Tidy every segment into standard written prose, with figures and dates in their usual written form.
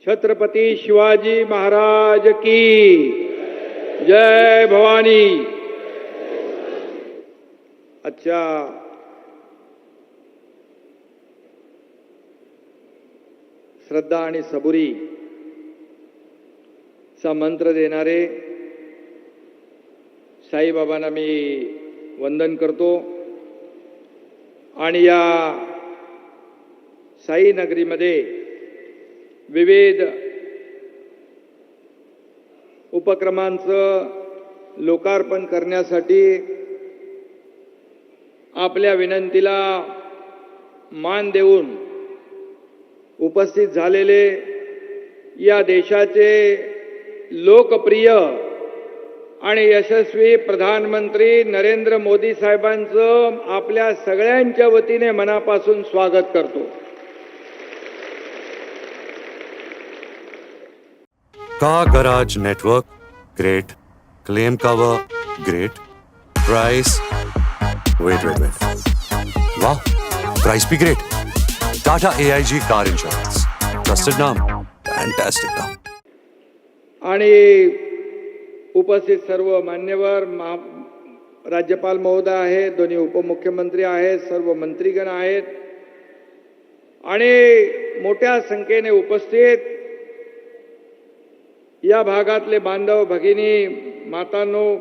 छत्रपती शिवाजी महाराज की जय भवानी। अच्छा, श्रद्धा आणि सबुरी चा मंत्र देणारे साईबाबांना मी वंदन करतो आणि या साई नगरीमध्ये विविध उपक्रमांचं लोकार्पण करण्यासाठी आपल्या विनंतीला मान देऊन उपस्थित झालेले या देशाचे लोकप्रिय आणि यशस्वी प्रधानमंत्री नरेंद्र मोदी साहेबांचं आपल्या सगळ्यांच्या वतीने मनापासून स्वागत करतो। Car Garage Network, great. Claim cover, great. Price, wait. Wow, price be great. Tata AIG Car Insurance. Trusted name, fantastic name. आणि उपस्थित सर्व मान्यवर राज्यपाल महोदय आहेत, दोन्ही उपमुख्यमंत्री आहेत, सर्व मंत्रीगण आहेत आणि मोठ्या संख्येने उपस्थित या भागातले बांधव भगिनी मातांनो,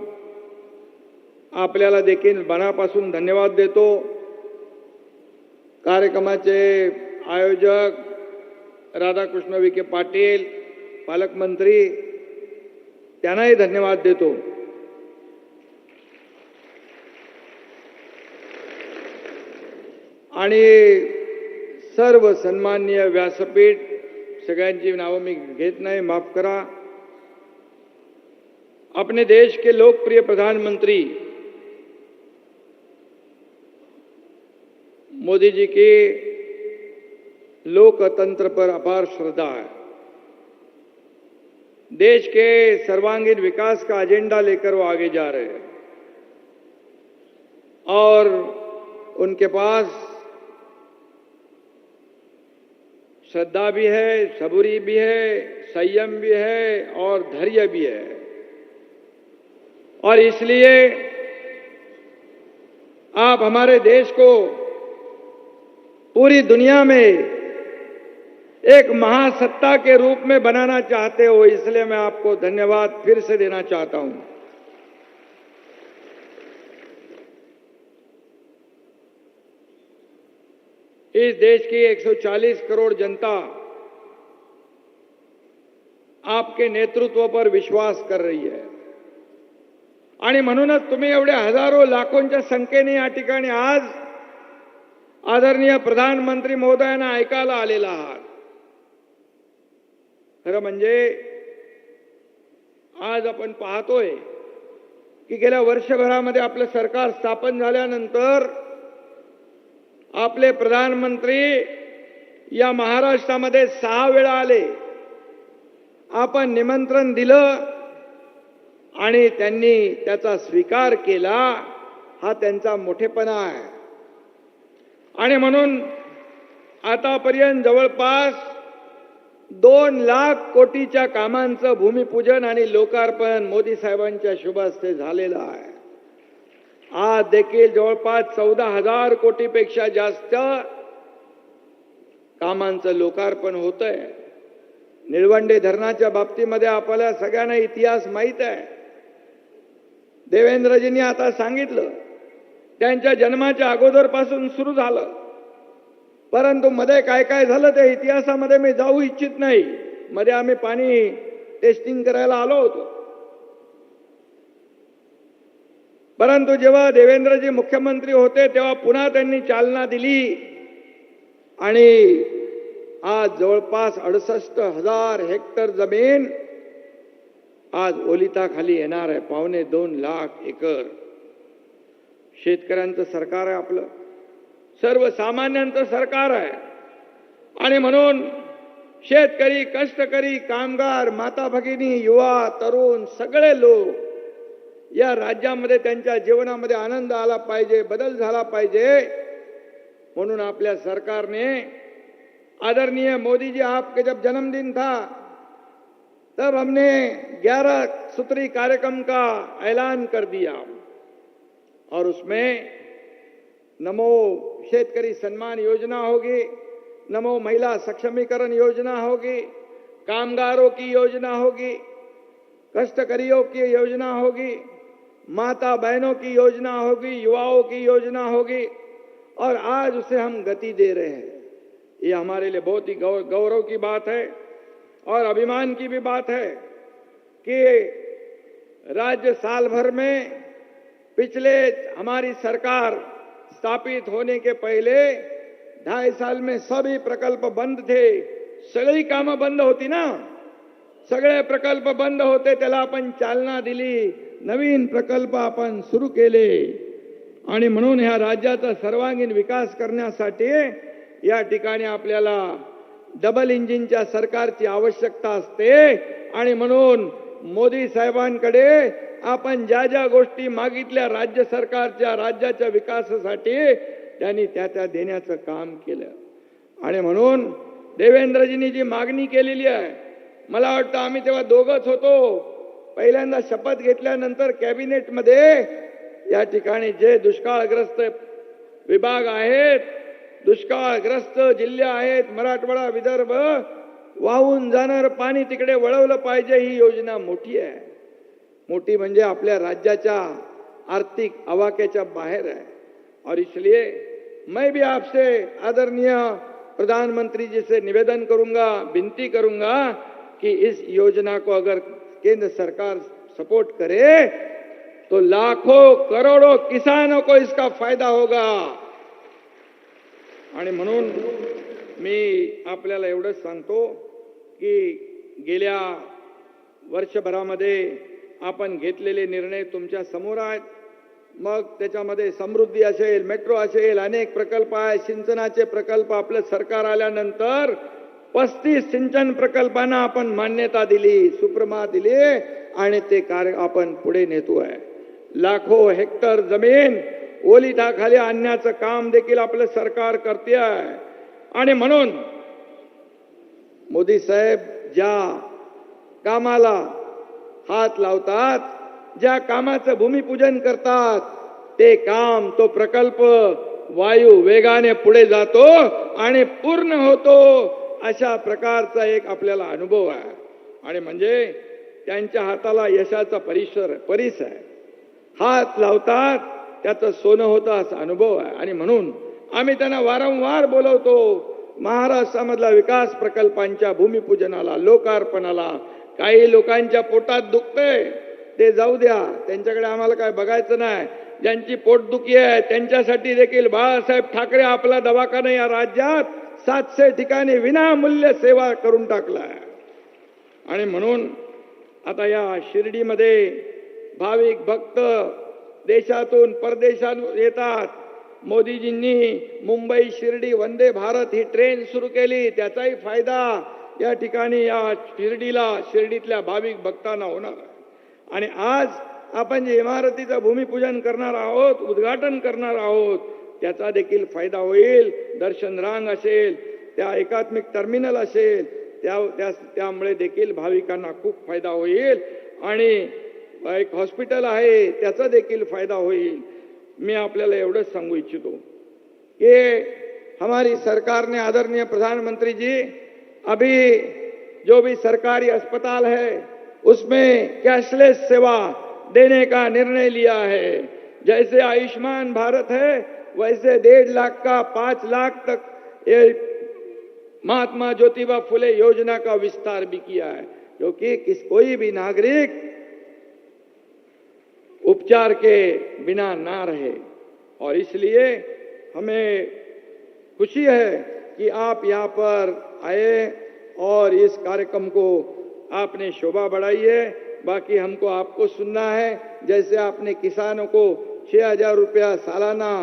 आपल्याला देखील मनापासून धन्यवाद देतो। कार्यक्रमाचे आयोजक राधाकृष्ण विखे पाटील, पालकमंत्री, त्यांनाही धन्यवाद देतो। आणि सर्व सन्माननीय व्यासपीठ, सगळ्यांची नावं मी घेत नाही, माफ करा। अपने देश के लोकप्रिय प्रधानमंत्री मोदी जी की लोकतंत्र पर अपार श्रद्धा है। देश के सर्वांगीण विकास का एजेंडा लेकर वो आगे जा रहे हैं और उनके पास श्रद्धा भी है, सबूरी भी है, संयम भी है और धैर्य भी है। और इसलिए आप हमारे देश को पूरी दुनिया में एक महासत्ता के रूप में बनाना चाहते हो, इसलिए मैं आपको धन्यवाद फिर से देना चाहता हूं। इस देश की 140 करोड़ जनता आपके नेतृत्व पर विश्वास कर रही है आणि म्हणूनच तुम्ही एवढ्या हजारो लाखोंच्या संख्येने या ठिकाणी आज आदरणीय प्रधानमंत्री महोदयांना ऐकायला आलेला आहात। खरं म्हणजे आज आपण पाहतोय की गेल्या वर्षभरामध्ये आपलं सरकार स्थापन झाल्यानंतर आपले प्रधानमंत्री या महाराष्ट्रामध्ये 6 वेळा आले। आपण निमंत्रण दिलं आणि त्यांनी त्याचा स्वीकार केला, हा त्यांचा मोठेपणा आहे। आणि म्हणून आतापर्यंत जवळपास 2 लाख कोटीच्या कामांचं भूमिपूजन आणि लोकार्पण मोदी साहेबांच्या शुभ हस्ते झालेलं आहे। आज देखील जवळपास 14,000 कोटीपेक्षा जास्त कामांचं लोकार्पण होतंय। निळवंडे धरणाच्या बाबतीमध्ये आपल्याला सगळ्यांना इतिहास माहित आहे। देवेंद्रजींनी आता सांगितलं, त्यांच्या जन्माच्या अगोदरपासून सुरू झालं, परंतु मध्ये काय काय झालं त्या इतिहासामध्ये मी जाऊ इच्छित नाही। मध्ये आम्ही पाणी टेस्टिंग करायला आलो होतो, परंतु जेव्हा देवेंद्रजी मुख्यमंत्री होते तेव्हा पुन्हा त्यांनी चालना दिली आणि आज जवळपास 68,000 हेक्टर जमीन आज ओलिताखाली येणार आहे। 2.25 लाख एकर शेतकऱ्यांचं सरकार आहे आपलं, सर्वसामान्यांचं सरकार आहे। आणि म्हणून शेतकरी, कष्टकरी, कामगार, माता भगिनी, युवा, तरुण सगळे लोक या राज्यामध्ये त्यांच्या जीवनामध्ये आनंद आला पाहिजे, बदल झाला पाहिजे, म्हणून आपल्या सरकारने आदरणीय मोदी जी, आपके जब जन्मदिन था तब हमने 11 सूत्री कार्यक्रम का ऐलान कर दिया और उसमें नमो शेतकरी सम्मान योजना होगी, नमो महिला सक्षमीकरण योजना होगी, कामगारों की योजना होगी, कष्टकरियों की योजना होगी, माता बहनों की योजना होगी, युवाओं की योजना होगी और आज उसे हम गति दे रहे हैं। ये हमारे लिए बहुत ही गौरव की बात है और अभिमान की भी बात है कि राज्य साल भर में पिछले हमारी सरकार स्थापित होने के पहिले 2.5 साल में सभी प्रकल्प बंद थे. सगळी कामं बंद होती ना, सगळे प्रकल्प बंद होते, त्याला आपण चालना दिली, नवीन प्रकल्प आपण सुरू केले आणि म्हणून ह्या राज्याचा सर्वांगीण विकास करण्यासाठी या ठिकाणी आपल्याला डबल इंजिनच्या सरकारची आवश्यकता असते आणि म्हणून मोदी साहेबांकडे आपण ज्या ज्या गोष्टी मागितल्या राज्य सरकारच्या राज्याच्या विकासासाठी त्यांनी त्या देण्याचं काम केलं आणि म्हणून देवेंद्रजींनी जी मागणी केलेली आहे, मला वाटतं आम्ही तेव्हा दोघंच होतो, पहिल्यांदा शपथ घेतल्यानंतर कॅबिनेटमध्ये या ठिकाणी जे दुष्काळग्रस्त विभाग आहेत, दुष्काळग्रस्त जिल्हे आहेत, मराठवाडा विदर्भ, वाहून जाणार पाणी तिकडे वळवलं पाहिजे, ही योजना मोठी आहे. मोठी म्हणजे आपल्या राज्याच्या आर्थिक आवाक्याच्या बाहेर है और इसलिए मैं भी आपसे आदरणीय प्रधानमंत्री जी से निवेदन करूंगा, विनती करूंगा कि इस योजना को अगर केंद्र सरकार सपोर्ट करे तो लाखों करोड़ों किसानों को इसका फायदा होगा. आणि म्हणून मी आपल्याला एवढंच सांगतो की गेल्या वर्षभरामध्ये आपण घेतलेले निर्णय तुमच्या समोर आहेत. मग त्याच्यामध्ये समृद्धी असेल, मेट्रो असेल, अनेक प्रकल्प आहेत, सिंचनाचे प्रकल्प. आपलं सरकार आल्यानंतर 35 सिंचन प्रकल्पांना आपण मान्यता दिली, सुप्रमा दिली आणि ते कार्य आपण पुढे नेतोय. लाखो हेक्टर जमीन ओलिताखाली आणण्याचं काम देखील आपलं सरकार करते आहे आणि म्हणून मोदी साहेब ज्या कामाला हात लावतात, ज्या कामाचं भूमिपूजन करतात, ते काम, तो प्रकल्प वायू वेगाने पुढे जातो आणि पूर्ण होतो, अशा प्रकारचा एक आपल्याला अनुभव आहे. आणि म्हणजे त्यांच्या हाताला यशाचा परीस आहे. हात लावतात त्याचं सोनं होतं असा अनुभव आहे आणि म्हणून आम्ही त्यांना वारंवार बोलवतो महाराष्ट्रामधल्या विकास प्रकल्पांच्या भूमिपूजनाला, लोकार्पणाला. काही लोकांच्या पोटात दुखतंय ते जाऊ द्या, त्यांच्याकडे आम्हाला काय बघायचं नाही. ज्यांची पोटदुखी आहे त्यांच्यासाठी देखील बाळासाहेब ठाकरे आपला दवाखाना या राज्यात 700 ठिकाणी विनामूल्य सेवा करून टाकलाय. आणि म्हणून आता या शिर्डीमध्ये भाविक भक्त देशातून परदेशातून येतात. मोदीजींनी मुंबई शिर्डी वंदे भारत ही ट्रेन सुरू केली, त्याचाही फायदा या ठिकाणी या शिर्डीतल्या भाविक भक्तांना होणार. आणि आज आपण जे इमारतीचं भूमिपूजन करणार आहोत, उद्घाटन करणार आहोत, त्याचा देखील फायदा होईल. दर्शन रांग असेल, त्या एकात्मिक टर्मिनल असेल, त्यामुळे देखील भाविकांना खूप फायदा होईल. आणि एक हॉस्पिटल आहे, त्याचा देखील फायदा होईल. मैं आपल्याला एवढंच सांगू इच्छितो कि हमारी सरकार ने, आदरणीय प्रधानमंत्री जी, अभी जो भी सरकारी अस्पताल है उसमें कैशलेस सेवा देने का निर्णय लिया है. जैसे आयुष्मान भारत है वैसे 1.5 लाख का 5 लाख तक ये महात्मा ज्योतिबा फुले योजना का विस्तार भी किया है, क्योंकि कोई भी नागरिक उपचार के बिना ना रहे. और इसलिए हमें खुशी है कि आप यहाँ पर आए और इस कार्यक्रम को आपने शोभा बढ़ाई है. बाकी हमको आपको सुनना है. जैसे आपने किसानों को 6,000 रुपया सालाना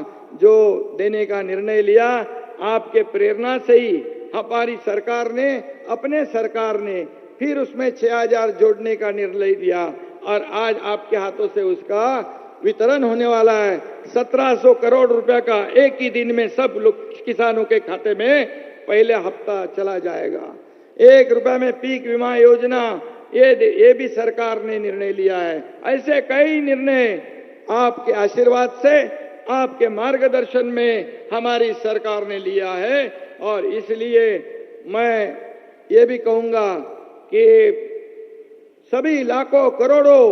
जो देने का निर्णय लिया, आपके प्रेरणा से ही हमारी सरकार ने, अपने सरकार ने फिर उसमें 6,000 जोड़ने का निर्णय लिया और आज आपके हाथों से उसका वितरण होने वाला है. 1700 करोड़ रुपया का एक ही दिन में सब लोग किसानों के खाते में पहले हफ्ता चला जाएगा। 1 रुपए में पीक बीमा योजना, ये भी सरकार ने निर्णय लिया है। ऐसे कई निर्णय आपके आशीर्वाद से, आपके मार्गदर्शन में हमारी सरकार ने लिया है। और इसलिए मैं ये भी कहूंगा कि सभी लाखों करोड़ों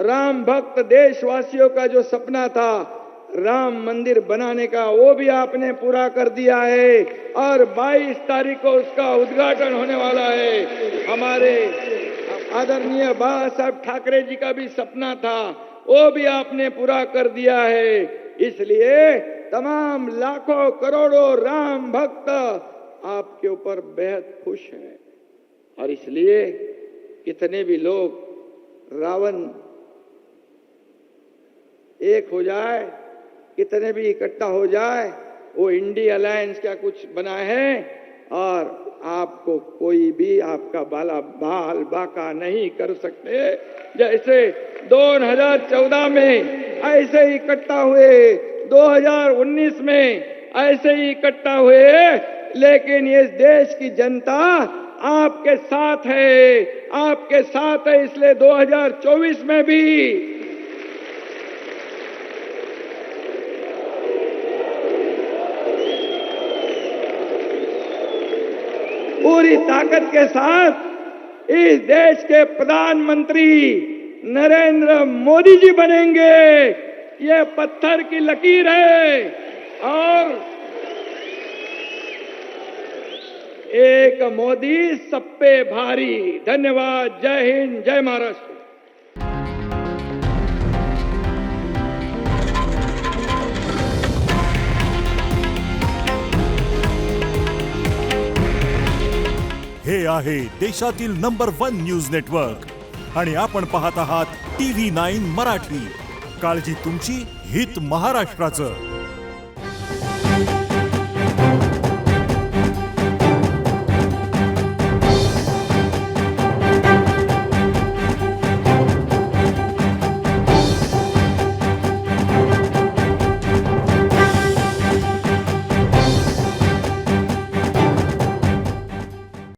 राम भक्त देशवासियों का जो सपना था राम मंदिर बनाने का, वो भी आपने पूरा कर दिया है और 22 तारीख को उसका उद्घाटन होने वाला है। हमारे आदरणीय बाबा साहब ठाकरे जी का भी सपना था, वो भी आपने पूरा कर दिया है। इसलिए तमाम लाखों करोड़ों राम भक्त आपके ऊपर बेहद खुश हैं। और इसलिए कितने भी लोग रावण एक हो जाए, कितने भी इकट्ठा हो जाए, वो इंडिया अलायंस क्या कुछ बना है और आपको कोई भी आपका बाल बाका नहीं कर सकते। जैसे 2014 में ऐसे ही इकट्ठा हुए, 2019 में ऐसे ही इकट्ठा हुए, लेकिन इस देश की जनता आपके साथ है, आपके साथ है। इसलिए 2024 में भी पूरी ताकत के साथ इस देश के प्रधानमंत्री नरेंद्र मोदी जी बनेंगे। ये पत्थर की लकीर है और एक मोदी सब पे भारी। धन्यवाद। जय हिंद, जय महाराष्ट्र। हे आहे देशातील नंबर 1 न्यूज नेटवर्क आणि आपण पाहत आहात TV9 मराठी। काळजी तुमची, हित महाराष्ट्राचं।